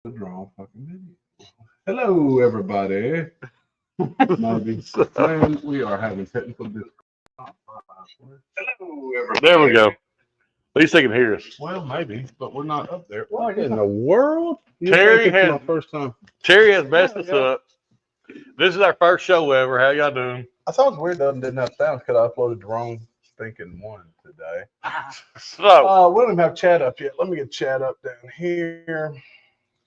The wrong fucking video. Hello, everybody. Maybe. Man, we are having technical difficulties. Hello, everybody. There we go. At least they can hear us. Well, maybe, but we're not up there. What in the world? Terry It's has my first time. Terry has messed us up. This is our first show ever. How y'all doing? I thought it was weird that it didn't have sound because I uploaded the wrong stinking one today. So, We don't even have chat up yet. Let me get chat up down here.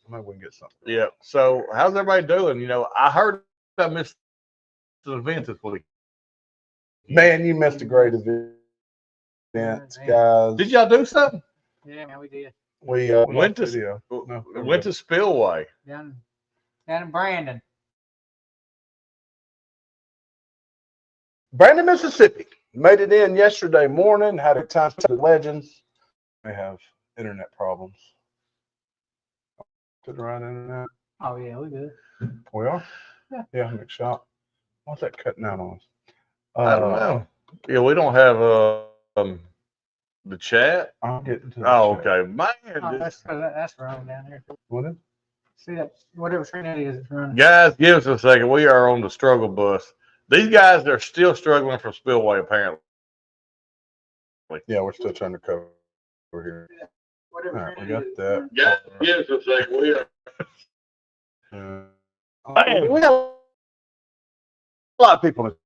Maybe we can get something. yeah. So, how's everybody doing? You know, I heard I missed the event this week. Man, you missed a great event, guys. Did y'all do something? Yeah, man, we did. We Went to video. went to Spillway. Down in Brandon. Brandon, Mississippi. Made it in yesterday morning. Had a time to the legends. They have internet problems. To the right internet. Oh yeah, we good. We are? Yeah. Yeah, next shot. What's that cutting out on us? I don't know. Yeah, we don't have the chat. I'm getting to the Oh, chat. okay, man. Oh, that's wrong down there. What is? See that whatever screen that is, it's running. Guys, give us a second. We are on the struggle bus. These guys are still struggling from Spillway, apparently. Yeah, we're still trying to cover here. Whatever All right, we screen got it is, that. Guys, give us a second. We are. Man, we have a lot of people in the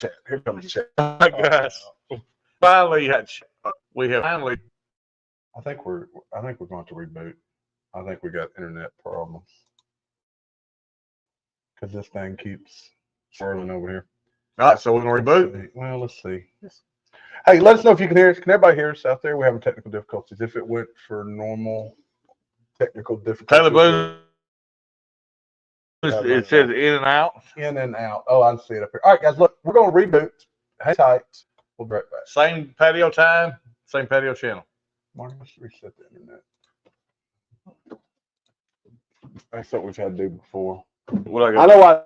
chat. Here comes the chat. Oh my gosh. Finally, we have finally. I think we're going to reboot. I think we got internet problems because this thing keeps swirling over here. All right, so we're going to reboot. Well, let's see. Hey, let us know if you can hear us. Can everybody hear us out there? We're having technical difficulties. If it went for normal technical difficulties. Taylor Booth, it says in and out. In and out. Oh, I see it up here. All right, guys, look, we're going to reboot. Hang tight. We'll be right back. Same patio time, same patio channel. Marty, let's reset the internet. That's what we've had to do before. What I know I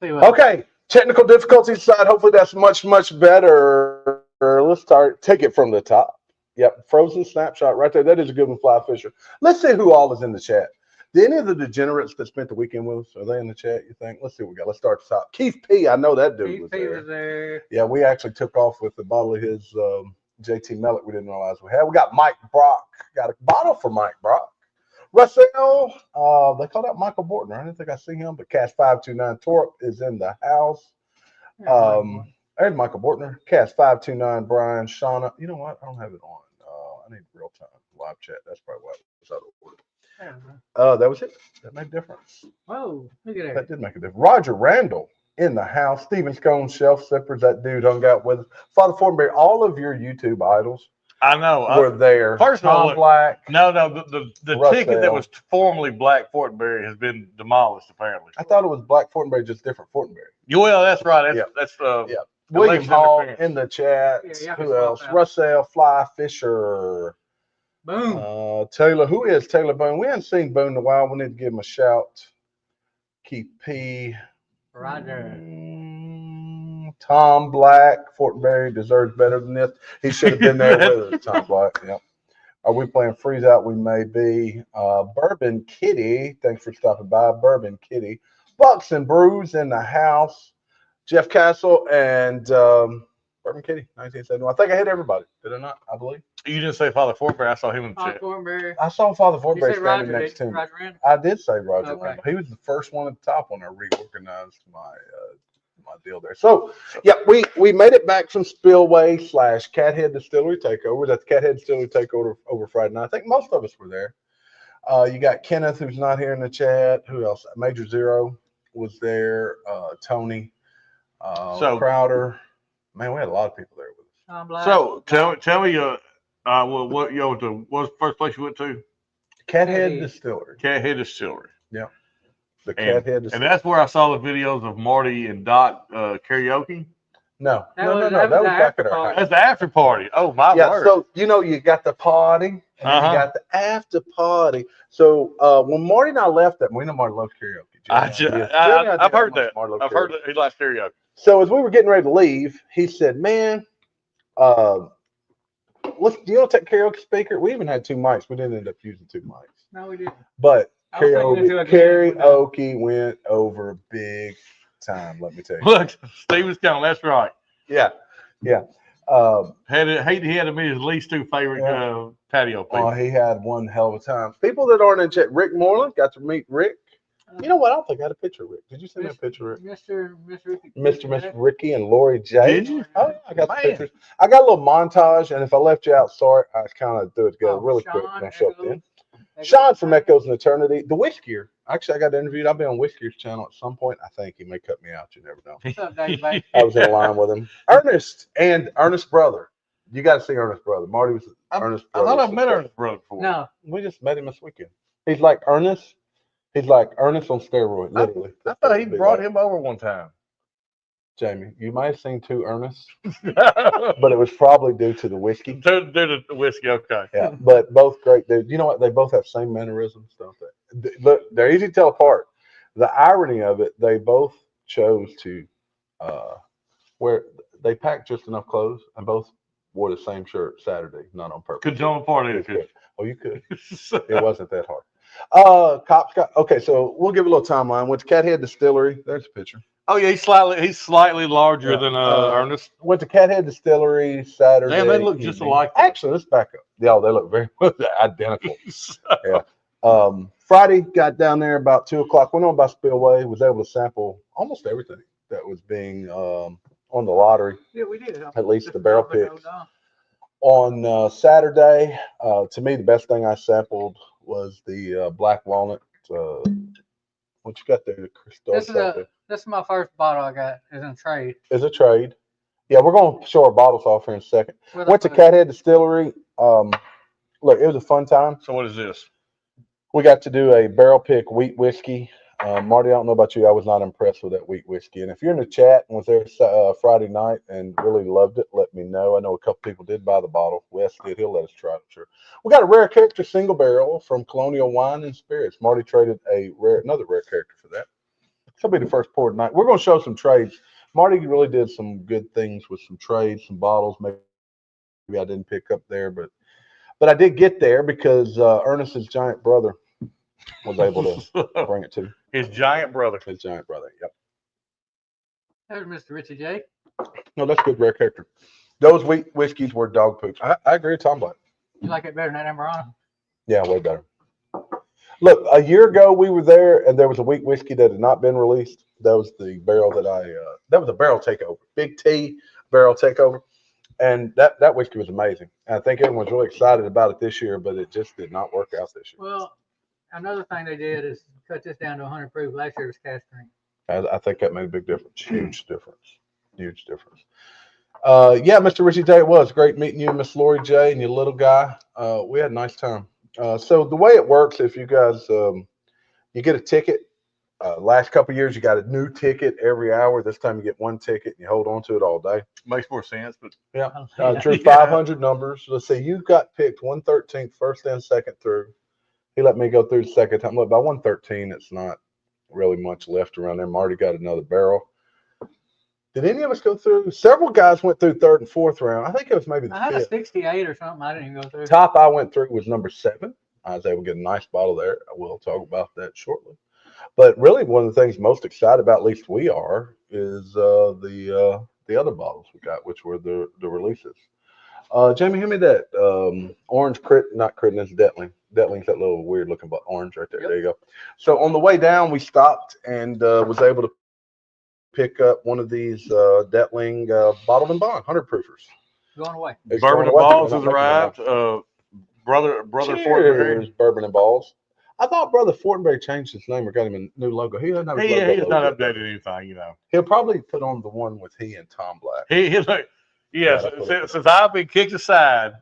See what? Okay, technical difficulties aside, hopefully that's much better. Let's take it from the top. Yep, frozen snapshot right there. That is a good one, Fly Fisher. Let's see who all is in the chat. Did any of the degenerates that spent the weekend with us, are they in the chat, you think? Let's see what we got. Let's start at the top. Keith P., I know that dude Keith was P there. was there. Yeah, we actually took off with the bottle of his JT Mellick we didn't realize we had. We got Mike Brock. Got a bottle for Mike Brock. Russell, they called out Michael Bortner. I didn't think I see him, but Cast 529 Torp is in the house. There's Michael Bortner. Cast 529 Brian Shauna. You know what? I don't have it on. I need real time live chat. That's probably why it was out of order. That was it. That made a difference. Whoa, look at That that. did make a difference. Roger Randall in the house. Stephen Scone, Shelf Sippers. That dude hung out with us. Father Fortenberry. All of your YouTube idols I know. were there. First of all, Tom look, Black. No, the Russell. ticket that was formerly Black Fortenberry has been demolished apparently. I thought it was Black Fortenberry, just different Fortenberry. Well, that's right. Yeah. That's Yeah. William election Hall interference. in the chat. Yeah, Who else? Russell, Fly Fisher. Boom. Taylor. Who is Taylor Boone? We haven't seen Boone in a while. We need to give him a shout. Keith P. Roger. Tom Black. Fortenberry deserves better than this. He should have been there with us, Tom Black. Yep. Are we playing freeze out? We may be. Bourbon Kitty. Thanks for stopping by. Bourbon Kitty. Bucks and Brews in the house. Jeff Castle and Bourbon Kitty, 1971. I think I hit everybody. Did I not? I believe. You didn't say Father Fortenberry. I saw him in the chat. Fortenberry. I saw Father You Fortenberry said standing Roger, next to me. Roger Randall? I did say Roger Okay. Randall. He was the first one at the top when I reorganized my deal there. So, yeah, we made it back from Spillway / Cathead Distillery Takeover. That's Cathead Distillery Takeover over Friday night. I think most of us were there. You got Kenneth, who's not here in the chat. Who else? Major Zero was there. Tony. Crowder, man, we had a lot of people there with us. So tell me, what's the first place you went to? Cathead Distillery. Cathead Distillery. Yeah, the Cathead Distillery. And that's where I saw the videos of Marty and Doc karaoke. No, That that was was back at our party. house. That's the after party. Oh my word! So you got the party and then you got the after party. So when Marty and I left that, we know Marty loves karaoke. I've heard that. I've heard that he likes karaoke. So as we were getting ready to leave, he said, "Man, do you want to take karaoke speaker?" We even had two mics. We didn't end up using two mics. No, we didn't. But I was thinking karaoke went over big time. Let me tell you. Look, Steve was counting. That's right. Yeah. He had to meet his least two favorite patio people. Oh, he had one hell of a time. People that aren't in chat, Rick Moreland, got to meet Rick. You know what? I don't think I had a picture of Rick. Did you send me a picture of Rick? Mr. Ricky and Lori J. Did you? Oh, I got the pictures. I got a little montage, and if I left you out, sorry, I kind of threw it together really quick. Don't show up then. Sean from Echoes in Eternity. The Whiskier. Actually, I got interviewed. I've been on Whiskier's channel at some point. I think he may cut me out. You never know. What's up, Dave, mate? I was in line with him. Ernest and Ernest's brother. You got to see Ernest's brother. Marty was Ernest's brother. I thought I've met Ernest's brother before. No. We just met him this weekend. He's like Ernest. He's like Ernest on steroid, literally. I thought he brought him over one time. Jamie, you might have seen two Ernests, but it was probably due to the whiskey. Due to the whiskey, okay. Yeah, but both great dudes. You know what? They both have same mannerisms, don't they? Look, they're easy to tell apart. The irony of it, they both chose to wear. They packed just enough clothes and both wore the same shirt Saturday, not on purpose. Could tell them apart, either, could you? Oh, you could. It wasn't that hard. Cops got okay. So we'll give a little timeline. Went to Cathead Distillery. There's a picture. Oh yeah, he's slightly larger than Ernest. Went to Cathead Distillery Saturday. Damn, they look just alike. Actually, let's back up. Yeah, they look very identical. Yeah. Friday, got down there about 2:00. Went on by Spillway. Was able to sample almost everything that was being on the lottery. Yeah, we did. At least the barrel picks. On Saturday, to me, the best thing I sampled was the black walnut. What you got there? This is my first bottle I got. Is in trade. Is a trade. Yeah, we're going to show our bottles off here in a second. Went to Cathead Distillery. Look, it was a fun time. So what is this? We got to do a barrel pick wheat whiskey. Marty, I don't know about you. I was not impressed with that wheat whiskey. And if you're in the chat and was there Friday night and really loved it, let me know. I know a couple people did buy the bottle. Wes did. He'll let us try it, I'm sure. We got a rare character single barrel from Colonial Wine and Spirits. Marty traded another rare character for that. This will be the first pour tonight. We're going to show some trades. Marty really did some good things with some trades, some bottles. Maybe I didn't pick up there, but I did get there because Ernest's giant brother was able to bring it to His giant brother. his giant brother. Yep. There's Mr. Richie J. No, that's good rare character. Those whiskeys were dog poop. I agree with Tom Black. You like it better than that Amberana? Yeah, way better. Look, a year ago we were there, and there was a weak whiskey that had not been released. That was the barrel that was a barrel takeover, Big T barrel takeover, and that whiskey was amazing. And I think everyone's really excited about it this year, but it just did not work out this year. Well, another thing they did is cut this down to 100 proof. Last year was cast strength. I think that made a big difference. Huge difference. Huge difference. Yeah, Mr. Richie J, it was great meeting you, Miss Lori J, and your little guy. We had a nice time. So the way it works, if you guys, you get a ticket. Last couple of years, you got a new ticket every hour. This time, you get one ticket and you hold on to it all day. Makes more sense, but Yeah. Yeah. Drew 500 numbers. Let's see, you got picked 113th, first and second through. He let me go through the second time. Look, by 113, it's not really much left around there. Marty got another barrel. Did any of us go through? Several guys went through third and fourth round. I think it was maybe the I had a fifth. 68 or something. I didn't even go through. Top I went through was number 7. I was able to get a nice bottle there. We'll talk about that shortly. But really, one of the things most excited about, at least we are, is the other bottles we got, which were the releases. Jamie, hand me that orange not Crittenden, it's Detling. Detling's that little weird looking orange right there. Yep. There you go. So on the way down, we stopped and was able to pick up one of these Detling bottled and bond 100 proofers. Going away. It's Bourbon going and away. Balls We're has not making arrived. them now. Brother Cheers, Fortenberry. Bourbon and Balls. I thought Brother Fortenberry changed his name or got him a new logo. He doesn't have his He logo. has not yet. updated anything, you know. He'll probably put on the one with he and Tom Black. He's like, yes. Yeah, that's what Since I've been kicked aside,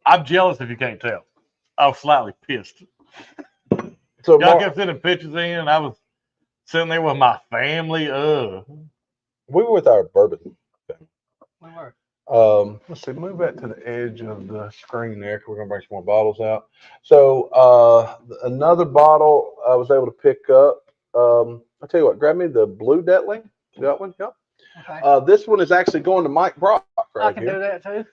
I'm jealous if you can't tell. I was slightly pissed. So Y'all kept sending pictures in, and I was sitting there with my family. we were with our bourbon. We were. Let's see, move that to the edge of the screen there, 'cause we're gonna bring some more bottles out. So another bottle I was able to pick up. I'll tell you what, grab me the blue Detling. That one, yep. Okay. This one is actually going to Mike Brock I right can here. do that too.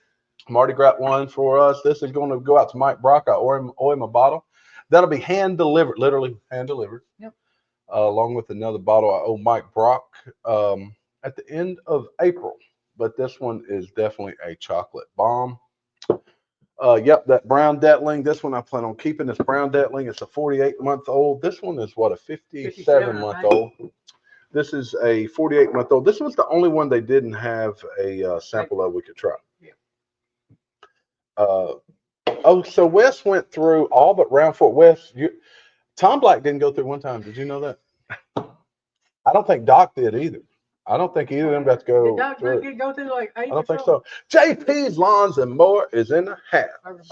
Marty got one for us. This is going to go out to Mike Brock. I owe him a bottle. That'll be hand delivered, literally hand delivered. Yep. Along with another bottle I owe Mike Brock at the end of April. But this one is definitely a chocolate bomb. Yep, that brown Detling. This one I plan on keeping. This brown Detling. It's a 48-month-old. This one is what, a 57-month-old. This is a 48-month-old. This was the only one they didn't have a sample of we could try. Yeah. So Wes went through all but round 4. Wes, Tom Black didn't go through one time. Did you know that? I don't think Doc did either. I don't think either of them got to go Did Doc through. go through like 8 I don't think so. JP's Lawns and More is in the house.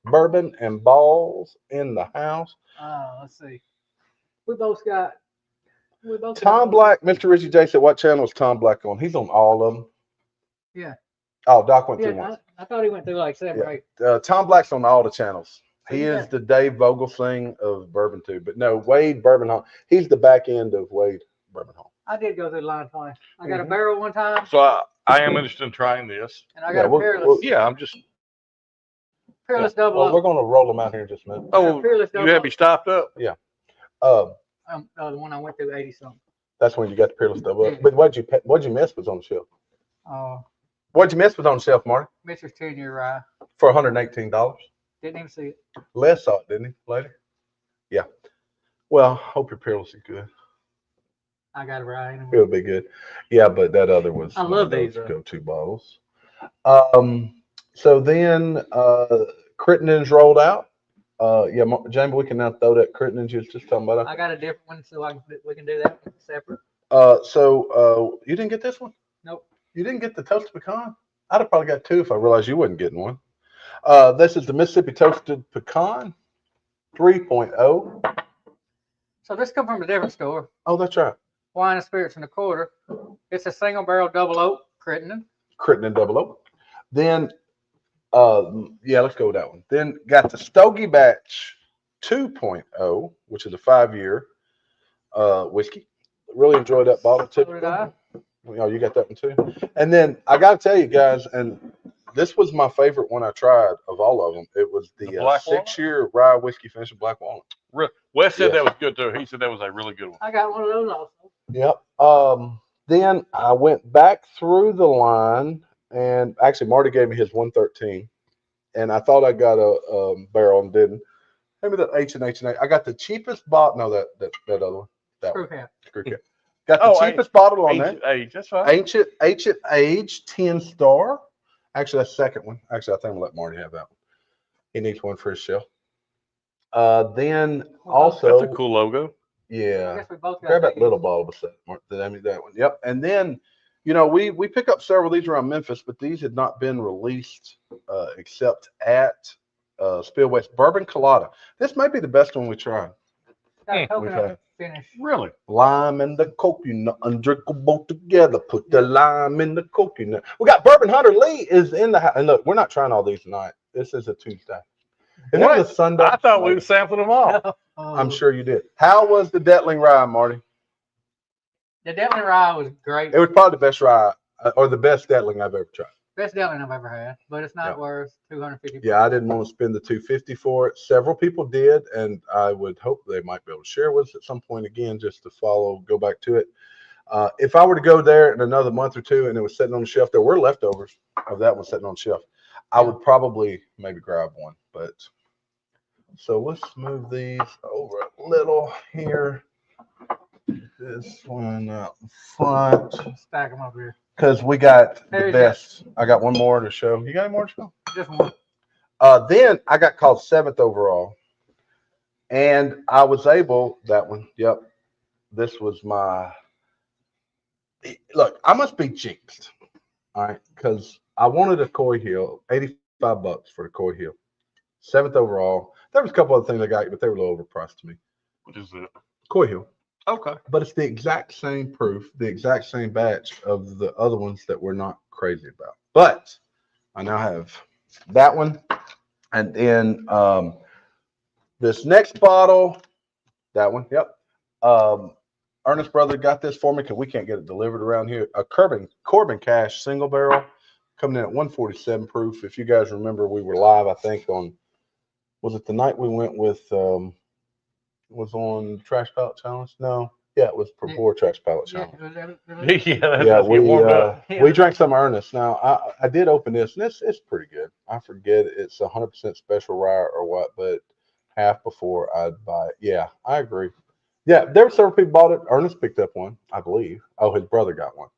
Bourbon and Balls in the house. Let's see. We both got. Tom Black, Mr. Richie J said, what channel is Tom Black on? He's on all of them. Yeah. Oh, Doc went through Yeah, one. I thought he went through like 7 or 8. Tom Black's on all the channels. So He you is got- the Dave Vogelsing of Bourbon too. But no, Wade Bourbon Hall. He's the back end of Wade Bourbon Hall. I did go through the line twice. I got a Mhm. barrel one time, So I am interested in trying this. and I Yeah, got a we'll- peerless, Yeah, I'm just. double Well, we're up. going to roll them out here in just a minute. Oh, Peerless you double had me stopped up. The The one I went through 80 something. That's when you got the Peerless double up. Yeah. But what'd you miss was on the shelf? What'd you miss was on the shelf, Marty? Mr. 10-year rye. For $118. Didn't even see it. Les saw it, didn't he? Later. Yeah. Well, hope your Peerless is good. I got a rye anyway. It'll be good. Yeah, but that other was I one love of those these, though. go-to bottles. So then Crittenden's rolled out. Yeah, Jamie, we can now throw that Crittenden's you was just talking about. I got a different one, so we can do that separate. So you didn't get this one? Nope. You didn't get the toasted pecan? I'd have probably got 2 if I realized you wasn't getting one. This is the Mississippi Toasted Pecan 3.0. So this come from a different store. Oh, that's right. Wine and Spirits in a Quarter. It's a single barrel double oak, Crittenden. Crittenden double oak. Then, yeah, let's go with that one. Then got the Stogie Batch 2.0, which is a 5-year. whiskey. Really enjoyed that bottle. So did I. Oh, you got that one too. And then I got to tell you guys, and this was my favorite one I tried of all of them. It was the Black Walnut? 6-year rye whiskey finished black walnut. Wes said Yes. that was good too. He said that was a really good one. I got one of those also. Yep. Then I went back through the line, and actually Marty gave me his 113, and I thought I got a barrel and didn't. Maybe that H&H. I got the cheapest bottle. No, that other one. That Screw one. cap. Screw cap. Got the cheapest bottle on there. Age, that's fine. Ancient Age 10-star. Actually, that's the second one. Actually, I think I'm gonna let Marty have that one. He needs one for his shelf. Then also, That's a cool logo. I yeah. guess we both got Grab that these. little bottle beside Mark. Did I mean that one? Yep. And then, you know, we pick up several of these around Memphis, but these had not been released except at Spillway's Bourbon Colada. This may be the best one we tried. Got a We've coconut had. finish. Really? Lime and the coconut undrinkable together. Put the lime in the coconut. We got Bourbon Hunter Lee is in the house. And look, we're not trying all these tonight. This is a Tuesday. If it What? was a Sunday, I thought we were sampling them all. I'm sure you did. How was the Detling rye, Marty? The Detling rye was great. It was probably the best rye or the best Detling I've ever tried. Best Detling I've ever had, but it's not Yep. worth $250. Yeah, I didn't want to spend the $250 for it. Several people did, and I would hope they might be able to share with us at some point again, just to go back to it. If I were to go there in another month or two and it was sitting on the shelf, there were leftovers of that one sitting on the shelf. I would probably maybe grab one. But so let's move these over a little here. This one out in front. Stack them up here. Because we got the There's best. I got one more to show. You got any more to show? Just one. Then I got called 7th overall. And I was able, that one, yep. This was my, look, I must be jinxed. All right. Because I wanted a Coy Hill, $85 for the Coy Hill. 7th overall. There was a couple other things I got, but they were a little overpriced to me. What is it? Coy Hill. Okay. But it's the exact same proof, the exact same batch of the other ones that we're not crazy about. But I now have that one. And then this next bottle, that one, yep. Ernest brother got this for me because we can't get it delivered around here. A Corbin Cash single barrel coming in at 147 proof. If you guys remember, we were live, I think, on, was it the night we went with, was on Trash Pallet Challenge? No. Yeah, it was before Trash Pallet Challenge. We drank some Ernest. Now, I did open this, and it's pretty good. I forget it's 100% special rye or what, but half before I'd buy it. Yeah, I agree. Yeah, there were several people bought it. Ernest picked up one, I believe. Oh, his brother got one.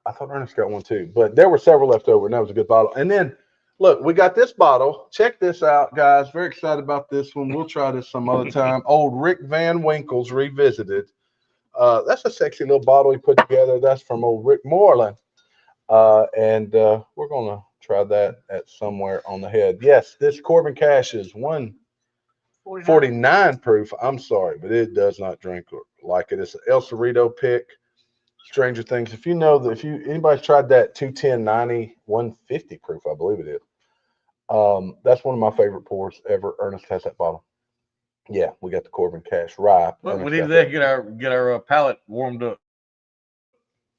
I thought Ernest got one too, but there were several left over, and that was a good bottle. And then, look, we got this bottle. Check this out, guys. Very excited about this one. We'll try this some other time. Old Rick Van Winkle's Revisited. That's a sexy little bottle he put together. That's from old Rick Moreland. And we're going to try that at somewhere on the head. Yes, this Corbin Cash is 149 proof. I'm sorry, but it does not drink like it. It's an El Cerrito pick. Stranger Things. If you know that, if anybody's tried that 210, 90, 150 proof, I believe it is. That's one of my favorite pours ever. Ernest has that bottle. Yeah, we got the Corbin Cash rye. Well, we need to get our palate warmed up.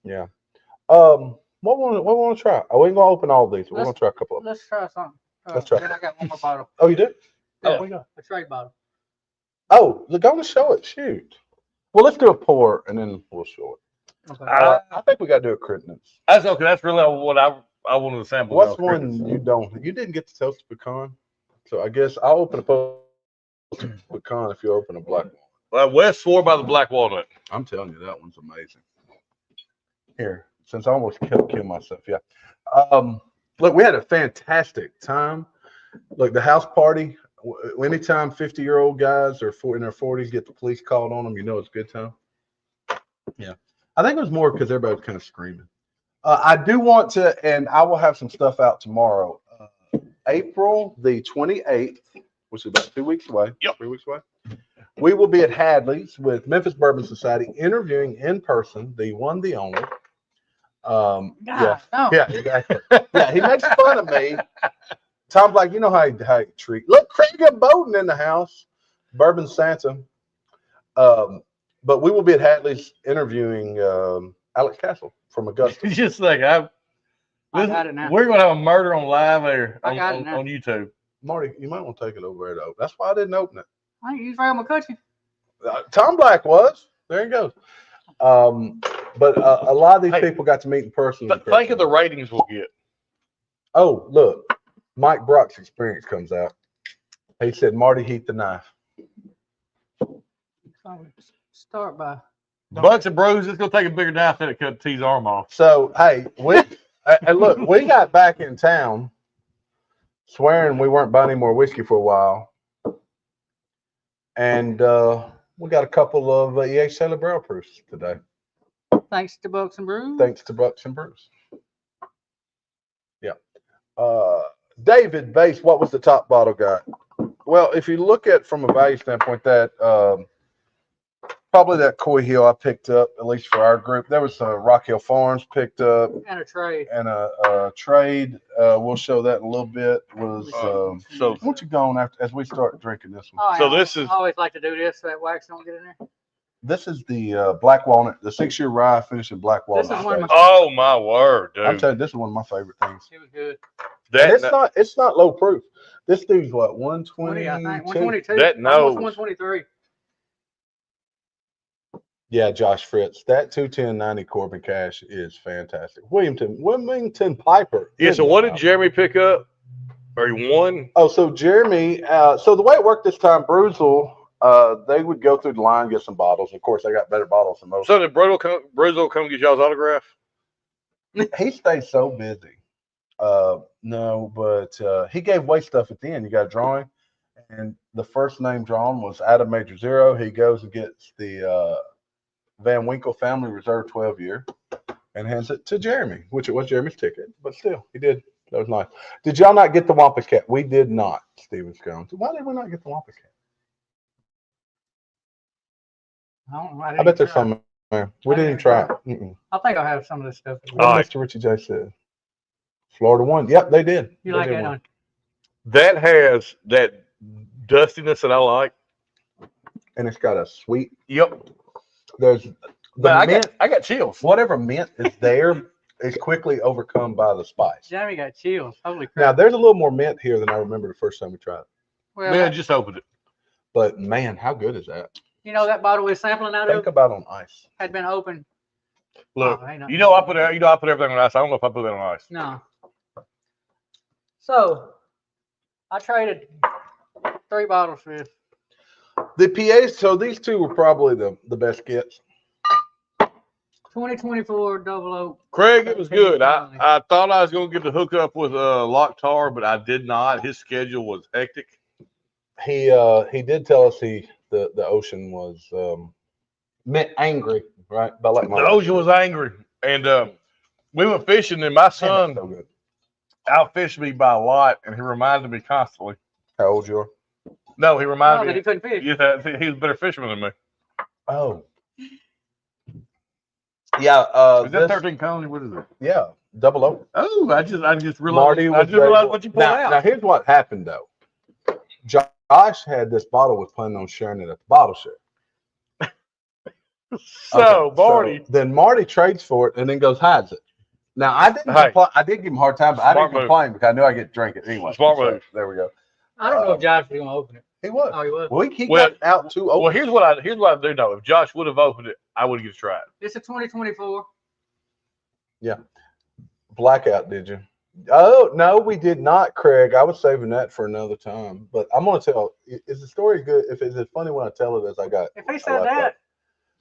Yeah. What we want to try? Oh, we ain't gonna open all these. We're gonna try a couple of them. Let's try something. Let's try. Then I got one more bottle. Oh, you do? Yeah. Oh, we got. A trade bottle. Oh, they're gonna show it. Shoot. Well, let's do a pour and then we'll show it. Okay. I think we got to do a Crittendens. That's okay. That's really what I wanted to sample. What's one you don't? You didn't get the toasted pecan, so I guess I'll open a toasted pecan if you open a black one. Well, Wes swore by the black walnut. I'm telling you, that one's amazing. Here, since I almost killed myself, yeah. Look, we had a fantastic time. Look, the house party. Anytime 50-year-old guys or in their 40s get the police called on them, you know it's a good time. Yeah. I think it was more because everybody was kind of screaming. I do want to, and I will have some stuff out tomorrow. April the 28th, which is about 2 weeks away. Yep. 3 weeks away. We will be at Hadley's with Memphis Bourbon Society interviewing in person the one, the only. Yeah, exactly. Yeah, he makes fun of me. Tom's like, you know how he treat. Look, Craig and Bowden in the house. Bourbon Santa. But we will be at Hatley's interviewing Alex Castle from Augusta. Just like I got it now. we're gonna have a murder on live there I got it now. on YouTube. Marty, you might want to take it over there though. That's why I didn't open it. I ain't used very McCutcheon. Tom Black was. There he goes. But a lot of these people got to meet in person. Think of the ratings we'll get. Oh, look. Mike Brock's experience comes out. He said, Marty, heat the knife. Start by. Bucks and Brews, it's going to take a bigger knife than it cut T's arm off. So, hey, and look, we got back in town swearing we weren't buying any more whiskey for a while. And we got a couple of EH Sailor Barrel proofs today. Thanks to Bucks and Brews. Thanks to Bucks and Brews. Yeah. David Bass, what was the top bottle got? Well, if you look at from a value standpoint, that probably that Coy Hill I picked up, at least for our group. There was Rock Hill Farms picked up. And a trade. And a trade. We'll show that in a little bit. Was so why don't you go on after as we start drinking this one? Oh, So yeah. this is I always like to do this so that wax don't get in there. This is the Black Walnut, the 6-year rye finished in Black Walnut. This is one of my- oh my word, dude. I'm telling you, this is one of my favorite things. It was good. And it's not low proof. This dude's what, 120? I think 122. That nose. 123. Yeah, Josh Fritz. That 210-90 Corbin Cash is fantastic. Wilmington Piper. Yeah, so what did Jeremy pick up? Or he won? Oh, so Jeremy, so the way it worked this time, Bruzel, they would go through the line, get some bottles. Of course, they got better bottles than most. So did Bruzel come get y'all's autograph? He stays so busy. No, but he gave away stuff at the end. You got a drawing, and the first name drawn was Adam Major Zero. He goes and gets the Van Winkle Family Reserve 12-year and hands it to Jeremy, which it was Jeremy's ticket, but still, he did. That was nice. Did y'all not get the Wampus Cat? We did not, Steven Scones. Why did we not get the Wampus Cat? I bet there's some there. We didn't even try it. I think I'll have some of this stuff. What Mr. Richie J said. Florida won. Yep, they did. You They like did that win. one? That has that dustiness that I like. And it's got a sweet. Yep. There's the Man, mint. I got chills. Whatever mint is there is quickly overcome by the spice. Jeremy got chills. Holy crap. Now there's a little more mint here than I remember the first time we tried it. Well, Man, just opened it. But man, how good is that? you know that bottle we're sampling out Think of about on ice. had been open. Look, Oh, ain't no- I put everything on ice. I don't know if I put that on ice. No. So, I traded 3 bottles for this. The PAs, so these two were probably the best gets. 2024 double oak. Craig, it was good. I thought I was going to get the hookup with Locktar, but I did not. His schedule was hectic. He did tell us the ocean was angry, right? But like The ocean was angry, and we went fishing, and my son so good. outfished me by a lot, and he reminded me constantly. How old you are? No, he Oh, reminded that he me. couldn't fish. Yeah, he was a better fisherman than me. Oh. Yeah, Is that 13 Coney? What is it? yeah, double O. Oh, I just realized. Marty I just realized what you pulled now, out. Now here's what happened though. Josh had this bottle, was planning on sharing it at the bottle share. So Okay, Marty, so then Marty trades for it and then goes hides it. Now I didn't Hey. complain. I did give him a hard time, but I Smart didn't move. complain because I knew I get to drink it anyway. Smart So, move. there we go. I don't know if Josh was going to open it. He was. Oh, he was. Well, he Well, got out too open. well, here's what I do know. If Josh would have opened it, I would have get to try it. This is 2024. Blackout, did you? Oh no, we did not, Craig. I was saving that for another time. But I'm gonna tell. Is the story good? If is it funny when I tell it as I got? If he I said like that,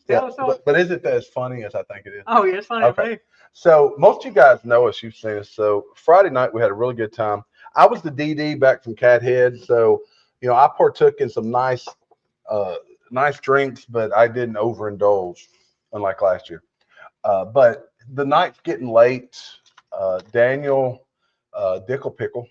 tell us so. but is it as funny as I think it is? Oh, yeah, it's funny to Okay. me. So most of you guys know us. You've seen us. So Friday night we had a really good time. I was the DD back from Cat Head, so I partook in some nice drinks, but I didn't overindulge, unlike last year. But the night's getting late. Daniel Dickle Pickle,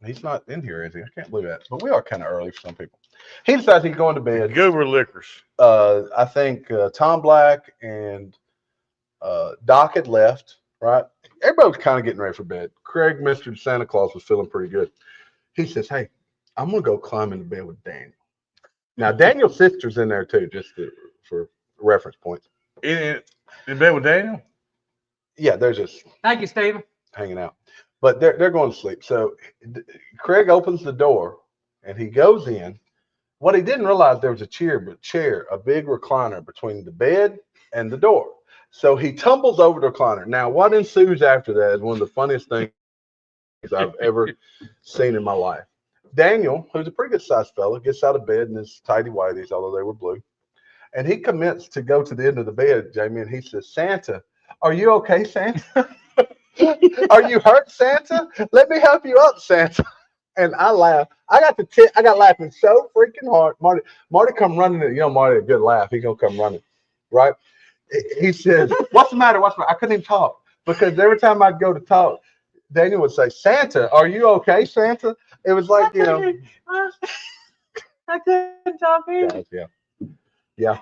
he's not in here, is he? I can't believe that. But we are kind of early for some people. He decides he's going to bed. Goober Liquors. I think Tom Black and Doc had left, right? Everybody was kind of getting ready for bed. Craig, Mr. Santa Claus, was feeling pretty good. He says, hey, I'm going to go climb into bed with Daniel. Now Daniel's sister's in there too, just for reference points. In bed with Daniel? Yeah, they're just Thank you, Stephen. hanging out, but they're going to sleep. So Craig opens the door and he goes in. What he didn't realize, there was a chair, a big recliner between the bed and the door. So he tumbles over the recliner. Now, what ensues after that is one of the funniest things I've ever seen in my life. Daniel, who's a pretty good sized fella, gets out of bed in his tidy whities, although they were blue. And he commits to go to the end of the bed, Jamie, and he says, Santa, are you okay, Santa? Are you hurt, Santa? Let me help you up, Santa. And I laugh. I got laughing so freaking hard. Marty come running. You know, Marty, a good laugh. He gonna come running, right? He says, "What's the matter? What's the matter?" I couldn't even talk because every time I'd go to talk, Daniel would say, "Santa, are you okay, Santa?" It was like, you know, I couldn't talk either. yeah.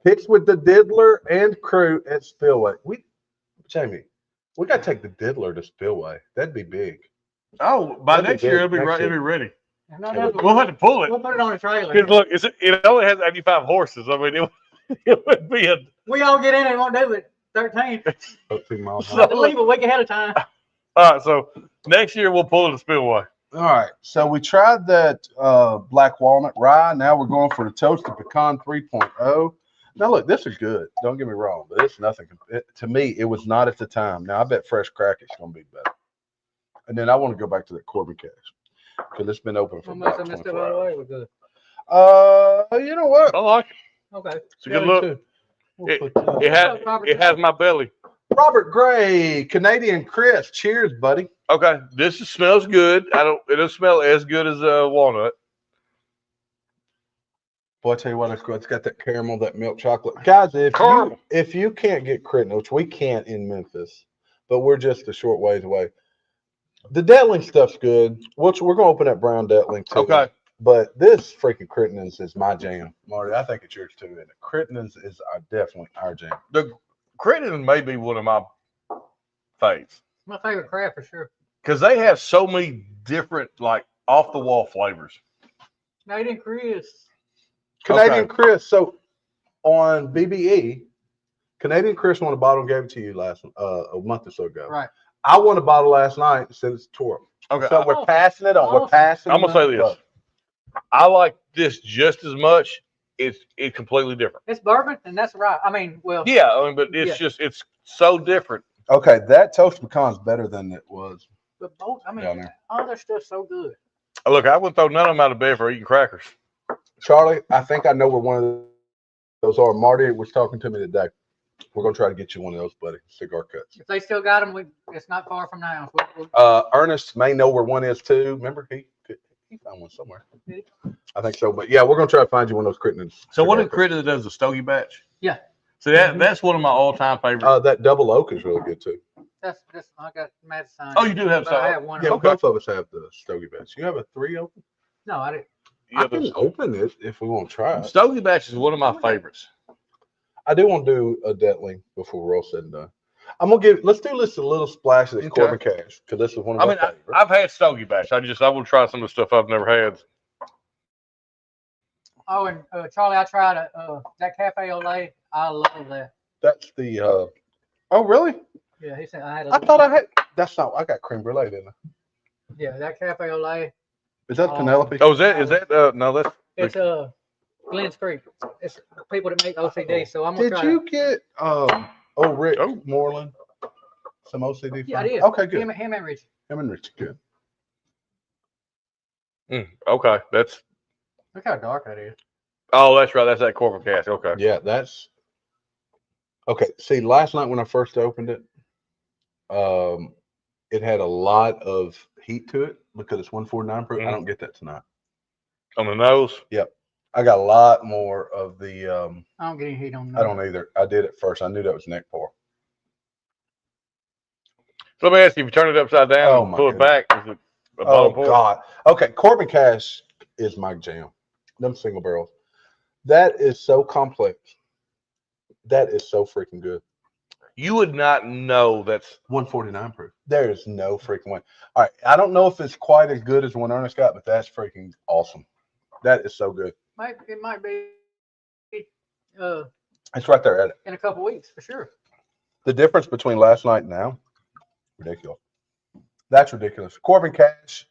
Picks with the Diddler and crew at Spillway. Jamie, we got to take the Diddler to Spillway. That'd be big. Oh, by That'd be next year, it'll be next right. year. It'll be ready. No, no, We'll have to pull it. we'll put it on a trailer. Because look, it only has 85 horses. I mean, it would be a. We all get in and won't do it. 13. 13 miles. We'll have to leave a week ahead of time. All right, so next year we'll pull it to Spillway. All right, so we tried that black walnut rye. Now we're going for the toasted pecan 3.0. Now look, this is good. Don't get me wrong, but it's nothing. To me, it was not at the time. Now I bet Fresh Crack is going to be better. And then I want to go back to that Corbin Cash because it's been open for Almost about missed 24 it all the hours. way. We're good. You know what? I like it. Okay. It's a good look. It has my belly. Robert Gray, Canadian Chris. Cheers, buddy. Okay, this smells good. It doesn't smell as good as walnut. Boy, I tell you what, it's good. It's got that caramel, that milk chocolate. Guys, if you can't get Critton, which we can't in Memphis, but we're just a short ways away. The Detling stuff's good. We're going to open that brown Detling too. Okay. But this freaking Critton's is my jam. Marty, I think it's yours too. And Critton's is definitely our jam. The Critton may be one of my faves. My favorite craft for sure. Because they have so many different, like, off-the-wall flavors. Canadian Chris. Canadian Chris. So on BBE, Canadian Chris won a bottle and gave it to you a month or so ago. Right. I won a bottle last night and sent it to him. Okay. So we're passing it on. We're passing I'm going to say this. I like this just as much. It's completely different. It's bourbon, and that's right. I mean, well. Yeah, but it's so different. Okay, that toast pecan's better than it was. But both, I down mean, there. all their stuff's so good. Look, I wouldn't throw none of them out of bed for eating crackers. Charlie, I think I know where one of those are. Marty was talking to me today. We're going to try to get you one of those, buddy. Cigar cuts. If they still got them, it's not far from now. Ernest may know where one is too. Remember, he found one somewhere. I think so. But yeah, we're going to try to find you one of those Crittens. So what in Crittens does a stogie batch? Yeah. So that's one of my all-time favorites. That double oak is really good too. That's I got Matt's sign. Oh, you do have but some. I have one. Yeah, of them. both of us have the stogie batch. You have a 3 open? No, I didn't. I can open it if we want to try it. Stogie batch is one of my favorites. I do want to do a Detling before we're all said and done. Let's do a little splash of this Corbin Cash because this is one of my favorites. I've had stogie batch. I want to try some of the stuff I've never had. Oh, and Charlie, I tried that Cafe Olay. I love that. That's the. Oh, really? Yeah, he said I had. I thought I had. That's not. I got creme brulee, didn't I? Yeah, that Cafe Olay. Is that Penelope? Oh, is that? No, that's. It's Glens Creek. It's people that make OCD. So I'm gonna Did try. you get Rick Moreland some OCD? Yeah, I did. Okay, good. Him and Rich. Him and Rich, good. Okay, that's. Look how dark that is. Oh, that's right. That's that Corbin Cash. Okay. Yeah, that's. Okay, see, last night when I first opened it, it had a lot of heat to it because it's 149 proof. I don't get that tonight. On the nose? Yep. I got a lot more of the. I don't get any heat on that. I don't either. I did it first. I knew that was neck pour. So let me ask you: if you turn it upside down and pull it back, is it a bottom pour? God. Okay, Corbin Cash is my jam. Them single barrels. That is so complex. That is so freaking good. You would not know that's 149 proof. There is no freaking way. All right, I don't know if it's quite as good as one Ernest got, but that's freaking awesome. That is so good. It might be It's right there at it. in a couple weeks for sure. The difference between last night and now, ridiculous. That's ridiculous. Corbin Cash,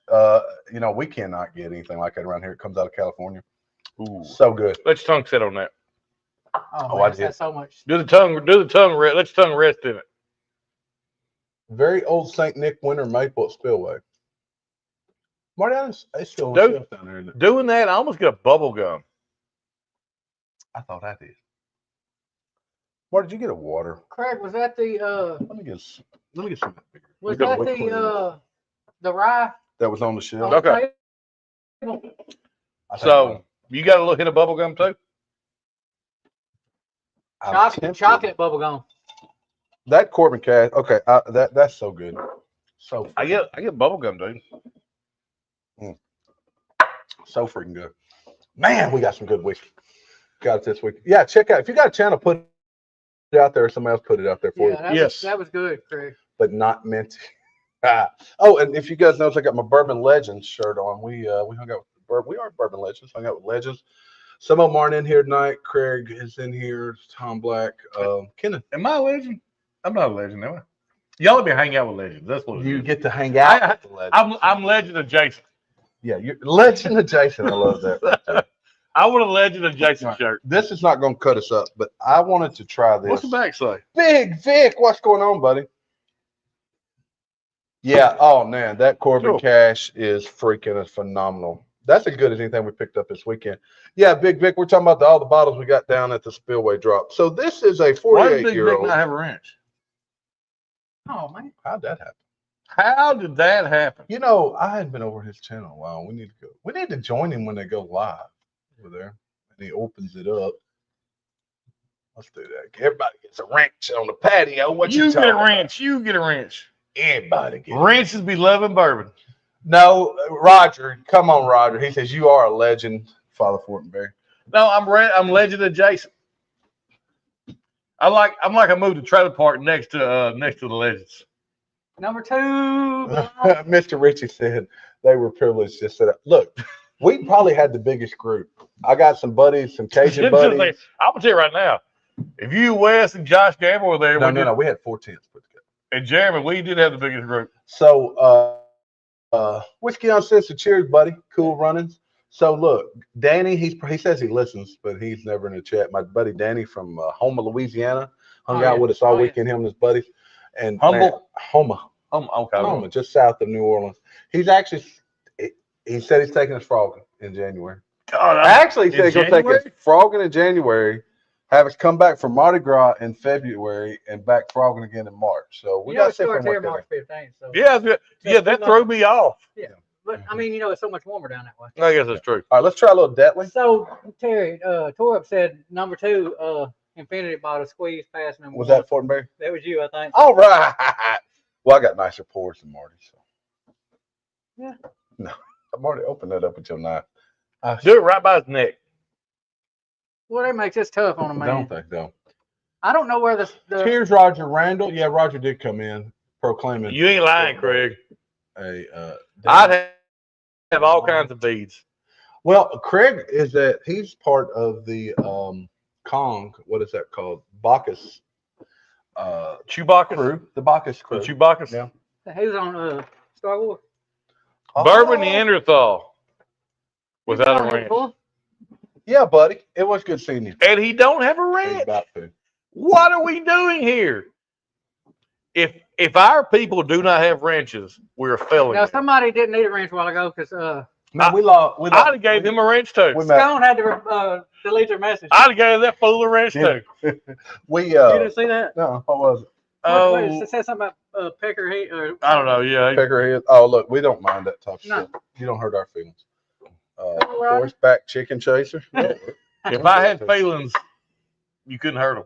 we cannot get anything like that around here. It comes out of California. Ooh. So good. Let your tongue sit on that. Oh, I man, did. that's so much. Do the tongue rest. Let your tongue rest in it. Very old St. Nick winter maple at Spillway. Marty, it's still on shelf down there, isn't it? Doing that, I almost get a bubble gum. I thought I did. Marty, did you get a water? Craig, was that the Let me get some. was We're gonna that look for the rye? that was on the shelf. on the Okay. table? I think So you got to look at a bubble gum too. I'm tempted. Chocolate bubble gum. That Corbin Cash. Okay, that's so good. So I get bubble gum, dude. so freaking good. Man, we got some good whiskey. Got it this week. Yeah, check out if you got a channel, put it out there. Somebody else put it out there for Yeah, you. that was good, Craig. But not minty. Oh, and if you guys notice, I got my Bourbon Legends shirt on. We hung out with Bourbon. We are Bourbon Legends. Hung out with Legends. Some of them aren't in here tonight. Craig is in here. Tom Black. Kennan. Am I a legend? I'm not a legend, am I? Y'all let me hang out with legends. That's what it You is. get to hang out with the Legends. I'm legend adjacent. Yeah, you're Legend adjacent. I love that. Right there. I want a legend adjacent Right. shirt. This is not going to cut us up, but I wanted to try this. What's the back say? Big Vic, what's going on, buddy? Yeah. Oh man, that Corbin Cool. Cash is freaking phenomenal. That's as good as anything we picked up this weekend. Yeah, Big Vic, we're talking about all the bottles we got down at the Spillway drop. So this is a Why does Big Vic 48-year-old. not have a wrench? Oh man. How'd that happen? How did that happen? You know, I hadn't been over his channel in a while. We need to go. We need to join him when they go live over there, and he opens it up. Let's do that. Everybody gets a wrench on the patio. What you You talking get a about? wrench. You get a wrench. Everybody gets. Wrenches be loving bourbon. No, Roger. Come on, Roger. He says you are a legend, Father Fortenberry. No, I'm legend adjacent. I'm like I moved to trailer park next to the legends. Number 2. Mr. Ritchie said they were privileged to set up. Look, we probably had the biggest group. I got some buddies, some Cajun buddies. I'm gonna tell you right now, if you, Wes, and Josh Gamble were there, No, we had 4 tents put together. and Jeremy, we did have the biggest group. So, whiskey on sister, cheers, buddy. Cool runnings. So look, Danny, he says he listens, but he's never in the chat. My buddy Danny from Houma, Louisiana, hung out with us all weekend. Him and his buddies. And Houma, Okay. just south of New Orleans. He's actually, he said he's taking us frogging in January. God, Actually, he said he's going to take us frogging in January, have us come back from Mardi Gras in February, and back frogging again in March. So we got to start there March 15th. So yeah, that threw me off. Yeah, but I mean, it's so much warmer down that way. I guess that's true. All right, let's try a little Detley. So Terry, Torup said number 2, Infinity bottle squeeze past number Was 1. that Fortenberry? That was you, I think. All right. Well, I got nicer pours than Marty. So. Yeah. No, Marty, open that up with your knife. Do it right by his neck. Well, that makes this tough on a man. Don't think so. I don't know where the Cheers, Roger Randall. Yeah, Roger did come in proclaiming. You ain't lying, Craig. I'd Have all kinds of beads. Well, Craig is that he's part of the Kong. What is that called? Bacchus Chewbacca. crew. The Bacchus crew. The Chewbacca. Yeah. Who's on Star Wars? Bourbon Oh, Neanderthal. Without a wrench. Yeah, buddy. It was good seeing you. And he don't have a He's wrench. about to. What are we doing here? If our people do not have wrenches, we're failing. Now them. somebody didn't need a wrench a while ago because Man, we lost. I'd have gave him a wrench too. We met. Stone had to delete their message. I'd have gave that fool a wrench too. We You didn't see that? no, what was it? Oh, It said something about Pecker Heat. I don't know. Yeah, Peckerhead. Oh, look, we don't mind that tough No. shit. You don't hurt our feelings. Roger. Horseback chicken chaser. if I had feelings, you couldn't hurt them.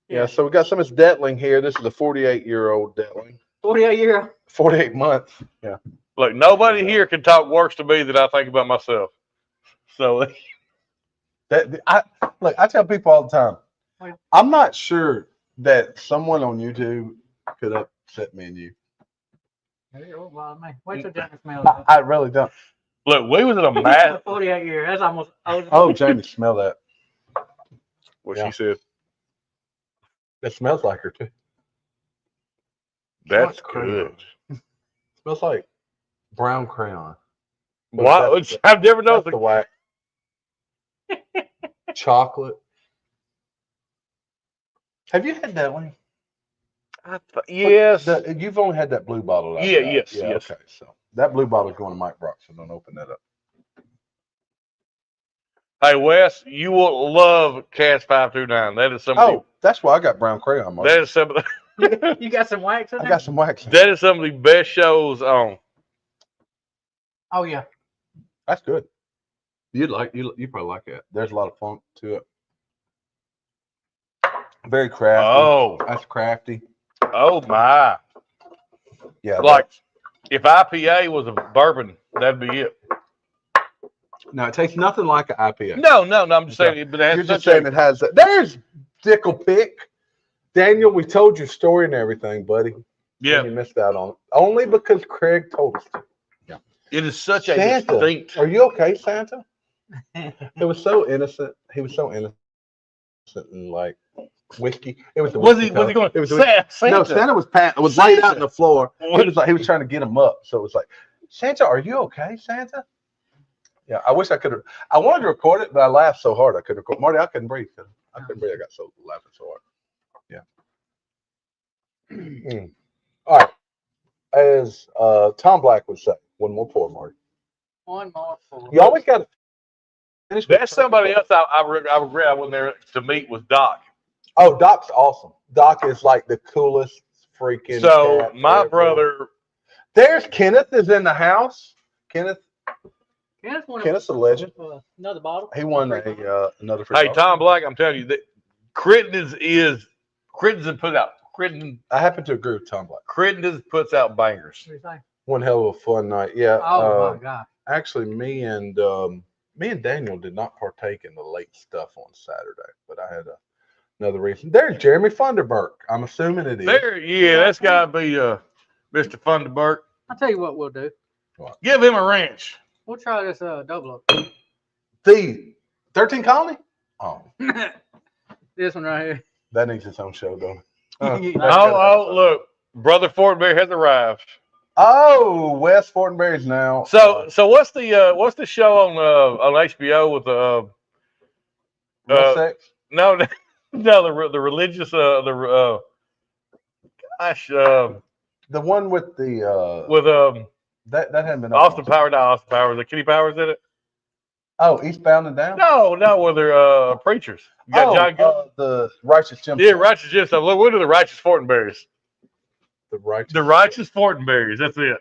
Yeah, so we got some of this Detling here. This is a 48-year-old Detling. 48-year. 48 months. Yeah. Look, nobody here can talk worse to me than I think about myself. So I tell people all the time, I'm not sure that someone on YouTube could upset me and you. Wait till Dennis smells it. I really don't. Look, we was in a mad. 48 years. That's almost. Oh, Jamie, smell that. What Yeah. she said. It smells like her too. That's Not good. crayon. Smells like brown crayon. But Wow, that's I've never That's noticed. the wax. Chocolate. Have you had that one? Yes. You've only had that blue bottle. Yeah, yes, yes. Okay, so that blue bottle is going to Mike Brock, so don't open that up. Hey, Wes, you will love Cats 529. That is some. Of Oh, that's why I got brown crayon. the, Mark. that is some. Of the, You got some wax in I there? got some wax. that is some of the best shows on. Oh yeah. That's good. You probably like that. There's a lot of funk to it. Very crafty. Oh, That's crafty. oh my! Yeah. Like if IPA was a bourbon, that'd be it. No, it tastes nothing like an IPA. No, I'm just saying. But that's You're just saying it has that. There's Dickle Pick. Daniel, we told your story and everything, buddy. Yeah, You missed out on it. Only because Craig told us to. Yeah. it is such a Santa. distinct. Are you okay, Santa? It was so innocent. He was so innocent and like whiskey. It was the Was whiskey he going? color. It was Santa. No, Santa was laid out on the floor. What? He was trying to get him up. So it was like, Santa, are you okay, Santa? Yeah, I wish I could have. I wanted to record it, but I laughed so hard I couldn't record. Marty, I couldn't breathe. I couldn't breathe. I got so laughing so hard. Yeah. All right. As Tom Black would say, one more pour, Marty. One more. You always got to finish. That's somebody else. I regret I wasn't there to meet was Doc. Oh, Doc's awesome. Doc is like the coolest freaking. So cat my ever. brother. There's Kenneth is in the house. Kenneth's a legend. Another bottle. He won another free Hey, bottle. Tom Black, I'm telling you that Crittenden's put out. I happen to agree with Tom Black. Crittenden's puts out bangers. What do you think? One hell of a fun night. Yeah. Oh my God. Actually, me and Daniel did not partake in the late stuff on Saturday, but I had another reason. There's Jeremy Funderburk. I'm assuming it is. There, yeah, that's got to be Mr. Funderburk. I'll tell you what we'll do. Give him a wrench. We'll try this double The 13 Colony? Oh, up. This one right here. that needs its own show, don't it? Look, Brother Fortenberry has arrived. Oh, West Fortenberry's now. So what's the show on HBO with the sex? no the religious The one with the with that hadn't been Austin Powers, not Austin Powers, the Kitty Powers in it. Oh, Eastbound and Down. No, where they're preachers. You got John Goodman. The Righteous Gemstones. Yeah, Righteous Gemstones. Look, what are the Righteous Fortenberries? The Righteous Fortenberries. That's it.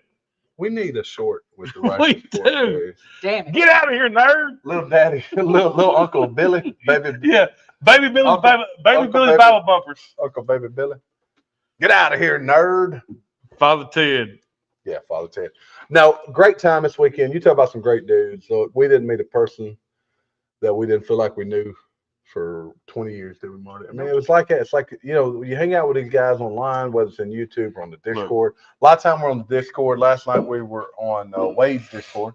We need a short with the We Righteous do. Fortenberries. Damn it. Get out of here, nerd. Little daddy, little Uncle Billy, baby, Yeah, Baby Billy's Uncle Billy's Baby. Bible bumpers. Uncle Baby Billy. Get out of here, nerd. Father Ted. Yeah, Father Ted. Now, great time this weekend. You talk about some great dudes. So we didn't meet a person that we didn't feel like we knew for 20 years, did we, Marty? I mean, it was like that. It's like, you hang out with these guys online, whether it's in YouTube or on the Discord. A lot of time we're on the Discord. Last night we were on Wade's Discord.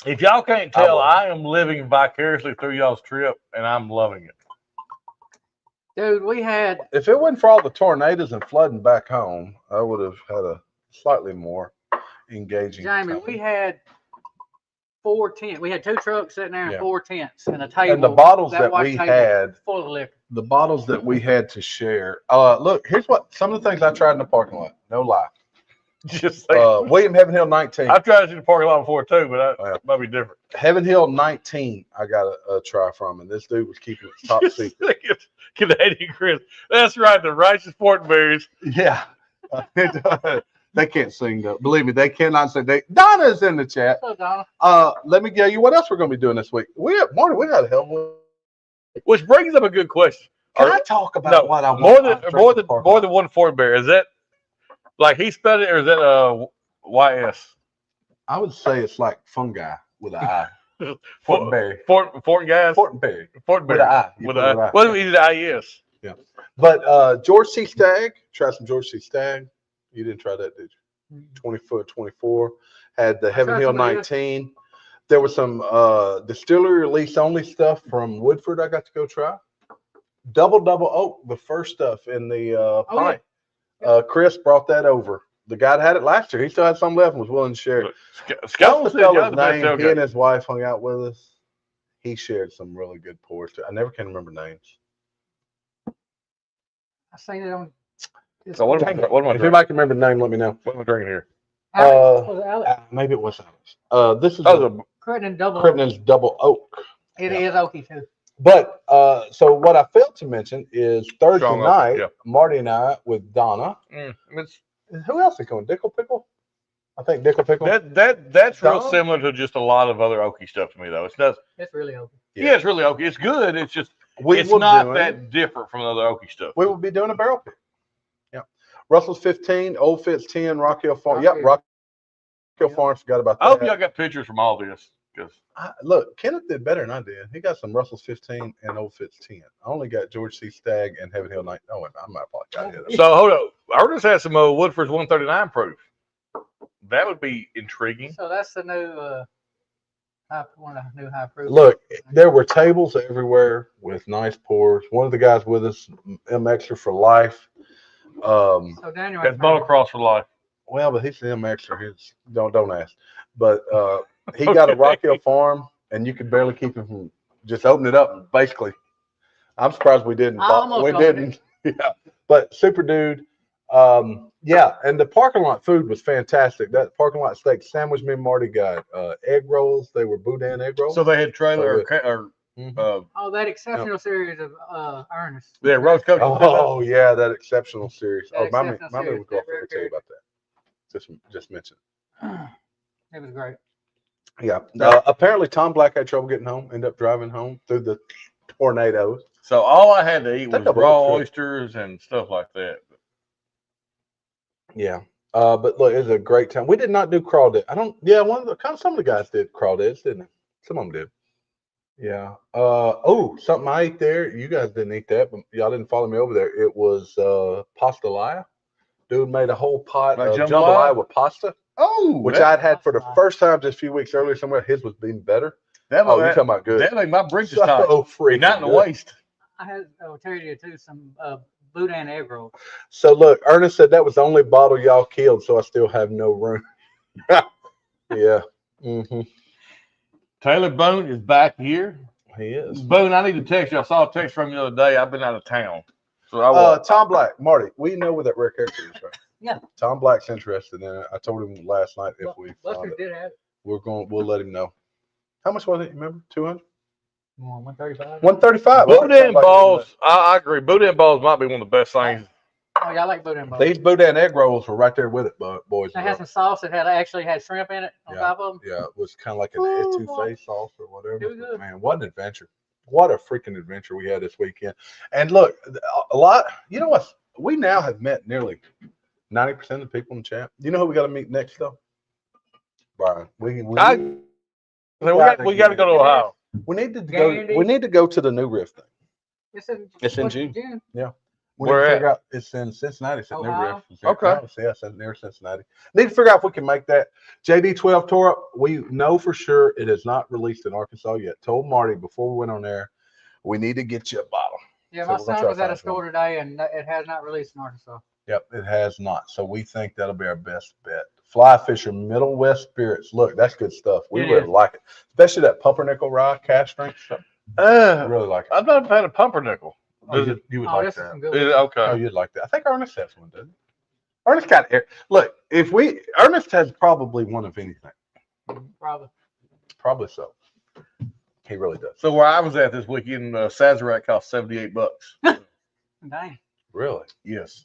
If y'all can't tell, I am living vicariously through y'all's trip, and I'm loving it. Dude, we had. If it wasn't for all the tornadoes and flooding back home, I would have had a slightly more engaging. Jamie, time. we had 4 tents. We had 2 trucks sitting there and Yeah. 4 tents and a table. And the bottles that white we table had, full of liquor. the bottles that we had to share. Look, here's some of the things I tried in the parking lot. No lie. Just saying. William Heaven Hill 19. I've tried to do the parking lot before too, but that might be different. Heaven Hill 19. I got a try from, and this dude was keeping it top secret. Get Eddie Chris. That's right. The Righteous Fortenberries. Yeah. They can't sing though. Believe me, they cannot sing. Donna's in the chat. What's up, Donna? Let me tell you what else we're going to be doing this week. Marty, we had a hell of a. Which brings up a good question. Can I talk about what I want? More than one Fortenberry. Is that like he spelled it, or is that YS? I would say it's like fungi with an I. Fortenberry. Fortin guys. Fortenberry. Fortenberry. With an I. With an I. What do we need the IS? Yeah. But George C. Stagg, try some George C. Stagg. You didn't try that, did you? 20 foot, 24. Had the Heaven Hill 19. There was some distillery release only stuff from Woodford I got to go try. Double oak, the first stuff in the pint. Yeah. Chris brought that over. The guy that had it last year, he still had some left and was willing to share it. Scott What's said the y'all fella's the best name? He tailgate. and his wife hung out with us. He shared some really good pours too. I never can remember names. I seen it on. So what am I If drinking? anybody can remember the name, let me know. What am I drinking here? Alex, was it Alex? Maybe it was Alex. This is Crittenden double. Crittenden's double oak. It is oaky too. But so what I failed to mention is Thursday Strong oak, night, yeah. Marty and I with Donna. Who else is going? Dickle Pickle? I think Dickle Pickle. That's real Donna? similar to just a lot of other oaky stuff to me, though. It's really oaky. Yeah, it's really oaky. It's good. It's just it's will not do that different from the other oaky stuff. We will be doing a barrel pick. Yeah. Russell's 15, Old Fitz 10, Rock Hill Farm. Yep, Rock Hill Farm. Forgot about that. I hope y'all got pictures from all this. Look, Kenneth did better than I did. He got some Russell's 15 and Old Fitz 10. I only got George C. Stagg and Heaven Hill 9. Oh, wait, I might apologize. So hold on. Ernest has some Woodford's 139 proof. That would be intriguing. So that's the new one of the new high proof. Look, there were tables everywhere with nice pours. One of the guys with us, MXer for life. So Daniel, That's motocross for life. Well, but he's an MXer. He's don't ask. But he got a Rock Hill Farm, and you could barely keep him from just opening it up. Basically, I'm surprised we didn't. We didn't. Yeah, but super dude. Yeah, and the parking lot food was fantastic. That parking lot steak sandwich me and Marty got egg rolls. They were boudin egg rolls. So they had trailer that exceptional series of Ernest. yeah, roast coach. Oh yeah, that exceptional series. That My exceptional man series, was going very to tell you good. about that. Just mention. It was great. Yeah. Apparently, Tom Black had trouble getting home. Ended up driving home through the tornadoes. So all I had to eat was Think raw about it. oysters and stuff like that. Yeah. But look, it was a great time. We did not do crawdads. Some of the guys did crawdads, didn't they? Some of them did. Yeah. Something I ate there. You guys didn't eat that, but y'all didn't follow me over there. It was pastelaya. Dude made a whole pot Like of jambalaya? jambalaya with pasta, which that, I'd had for the first time just a few weeks earlier somewhere. His was being better. you're talking about good. That made my breakfast So time. freaking Not in the good. waste. I had tell you too some boudin egg rolls. So look, Ernest said that was the only bottle y'all killed, so I still have no room. Yeah. Mm-hmm. Taylor Boone is back here. He is. Boone, I need to text you. I saw a text from you the other day. I've been out of town. So Tom Black, Marty, we know where that rare character is, right? Yeah. Tom Black's interested in it. I told him last night if we Buster found it, did have it. we'll let him know. How much was it? Remember? 200? 135. 135. Boudin balls, I agree. Boudin balls might be one of the best things. Oh, yeah, I like boudin balls. These boudin egg rolls were right there with it, boys. They had some sauce that actually had shrimp in it on top of them. Yeah, it was kind of like an etouffee sauce or whatever. It was good. Man, what an adventure. What a freaking adventure we had this weekend. And look, a lot, you know what? We now have met nearly 90% of the people in the chat. You know who we got to meet next, though? Brian. We got to go to Ohio. We need to go to the new Riff thing. It's in June. Yeah. Where at? It's in Cincinnati. It's at New Ohio? Riff. Okay. Yeah, it's near Cincinnati. Need to figure out if we can make that. JD12 tore up. We know for sure it is not released in Arkansas yet. Told Marty before we went on there, we need to get you a bottle. Yeah, So my we're gonna son try was to at a find store today, and it has not released in Arkansas. Yep, it has not. So we think that'll be our best bet. Fly Fisher Middle West Spirits. Look, that's good stuff. We really like it, especially that pumpernickel rye cask strength. I really like it. I've not had a pumpernickel. You would like this is that. some good Okay. Oh, you'd like that. I think Ernest has one, doesn't he? Ernest got air. Look, Ernest has probably one of anything. Probably so. He really does. So where I was at this weekend, Sazerac cost $78. Dang. Really? Yes.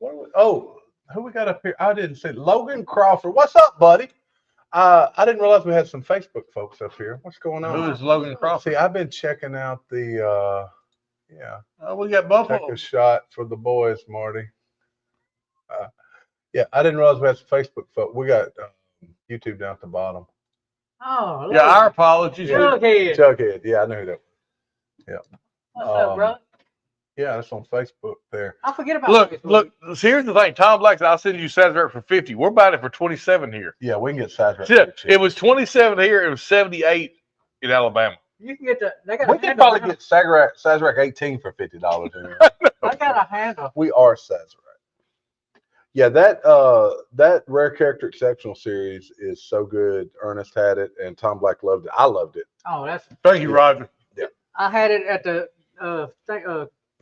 Who we got up here? I didn't see Logan Crawford. What's up, buddy? I didn't realize we had some Facebook folks up here. What's going on? Who is Logan Crawford? See, I've been checking out the We got Buffalo. take a shot for the boys, Marty. I didn't realize we had some Facebook folks. We got YouTube down at the bottom. Oh, Yeah, our apologies. Jughead. Jughead. Yeah, I knew that. Yeah. What's up, bro? Yeah, that's on Facebook there. I forget about Look, Facebook. look. So here's the thing. Tom Black said, "I'll send you Sazerac for 50. We're buying it for 27 here. Yeah, we can get Sazerac. See, it was 27 here. It was 78 in Alabama. You can get they got We a can handle. probably get Sazerac 18 for $50. I got a handle. We are Sazerac. Yeah, that Rare Character Exceptional series is so good. Ernest had it, and Tom Black loved it. I loved it. Oh, that's. Thank you, Roger. I had it at the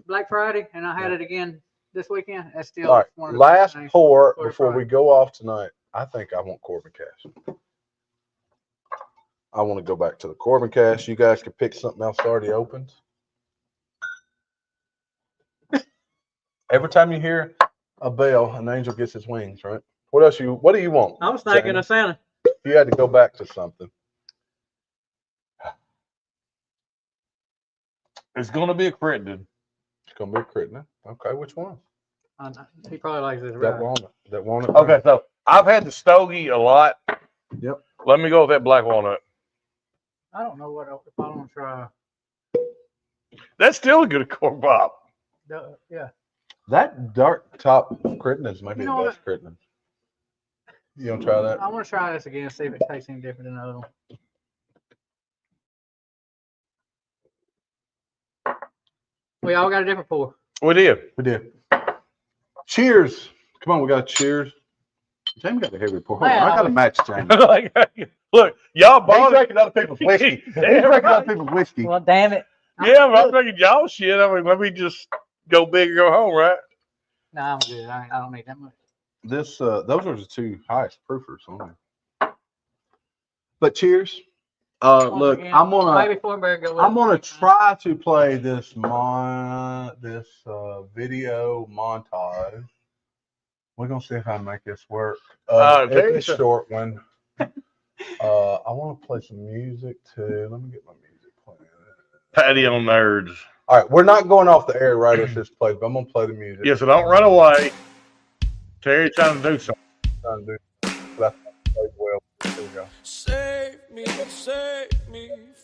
Black Friday, and I had it again this weekend. That's still All right, one of the last best things pour for the before Friday. we go off tonight. I think I want Corbin Cash. I want to go back to the Corbin Cash. You guys can pick something else already opened. Every time you hear a bell, an angel gets his wings, right? What do you want? I was thinking Jamie? of Santa. You had to go back to something. It's going to be a Crittenden. It's gonna be a Crittenden. Okay, which one? He probably likes this. That Right. walnut. That walnut. Okay, so I've had the Stogie a lot. Yep. Let me go with that black walnut. I don't know what if I want to try. That's still a good corn pop. Yeah. That dark top Crittenden might be You the know best Crittenden. You gonna try that? I want to try this again, see if it tastes any different than the other one. We all got a different pour. We did. We did. Cheers. Come on, we got a cheers. Jamie got a heavy pour. Hold on, I got to match Jamie. Look, y'all He's bought it. drinking other people's whiskey. He's Damn drinking right. other people's whiskey. Well, damn it. Yeah, but I'm thinking y'all shit. I mean, let me just go big or go home, right? No, I'm good. I don't need that much. This, those are the two highest proofers on there. But cheers. Look, Again, I'm gonna maybe Fortenberry go with I'm it. gonna try to play this video montage. We're gonna see if I make this work. It's a short one. I want to play some music too. Let me get my music playing. Patio nerds. All right, we're not going off the air right as this plays, but I'm gonna play the music. Yeah, so don't run away. Terry trying to do something. Trying to do, but I think it plays well. Here we go. Save me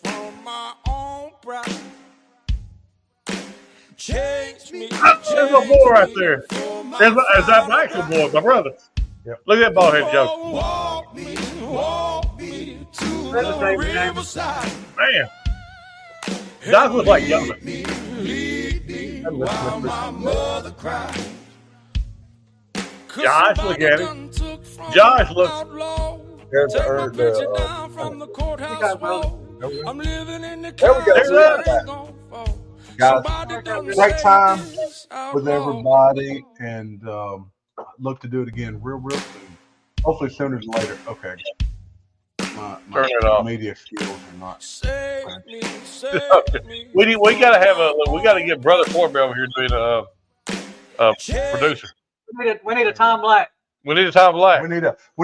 from my own pride. Change me. There's a boy right there. There's that Blackfoot boy, my brother. Yep. Look at that bald head joke. Walk me to the riverside. Man. Doc looks like Young. Lead me while my mother cried. Josh, look at it. Josh, look. There's Take my picture the down from the courthouse wall. I'm living in the There we go. clouds. See that? I ain't gonna fall. Guys, Somebody done great saved time this with outlaw. everybody, and look to do it again real soon. Hopefully sooner than later. Okay. My Turn it off. media skills are not. Save me. We gotta get Brother Corbin over here doing a producer. We need a Tom Black. We need a Tom Black. We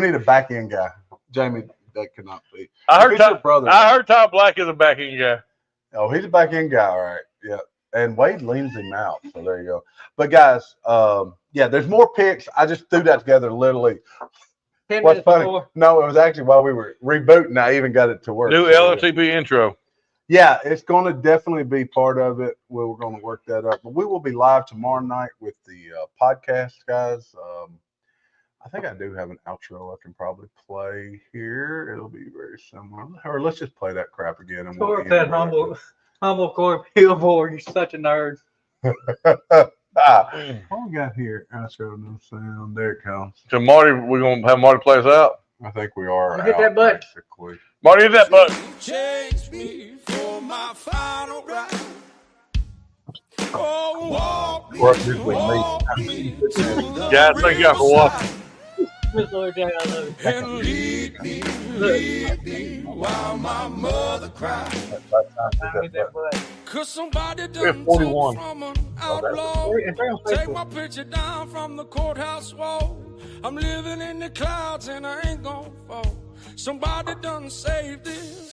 need a back end guy. Jamie, that could not be. I If it's your brother. I heard Tom Black is a backing guy. Oh, he's a back end guy, all right. Yeah. And Wade leans him out. So there you go. But guys, yeah, there's more picks. I just threw that together literally. 10 What's minutes funny? before. No, it was actually while we were rebooting. I even got it to work. New So, LFTP intro. yeah, it's going to definitely be part of it. We're going to work that up. But we will be live tomorrow night with the podcast, guys. I think I do have an outro I can probably play here. It'll be very similar. Or let's just play that crap again. And Corp end said it right humble Corp billboard. You're such a nerd. What we got here? Outro, no sound. There it comes. So Marty, we're gonna have Marty play us out. I think we are. Hit out, that button. basically. Marty, hit that button. Change me for my final ride. Oh, walk me, Or usually me. walk me to the Guys, thank y'all for watching. Miss Lord J, I love you. and lead me while my mother cried. Hit that button. Cause somebody We done have 41. took from an outlaw. And stay on Take Facebook. my picture down from the courthouse wall. I'm living in the clouds and I ain't gonna fall. Somebody done saved this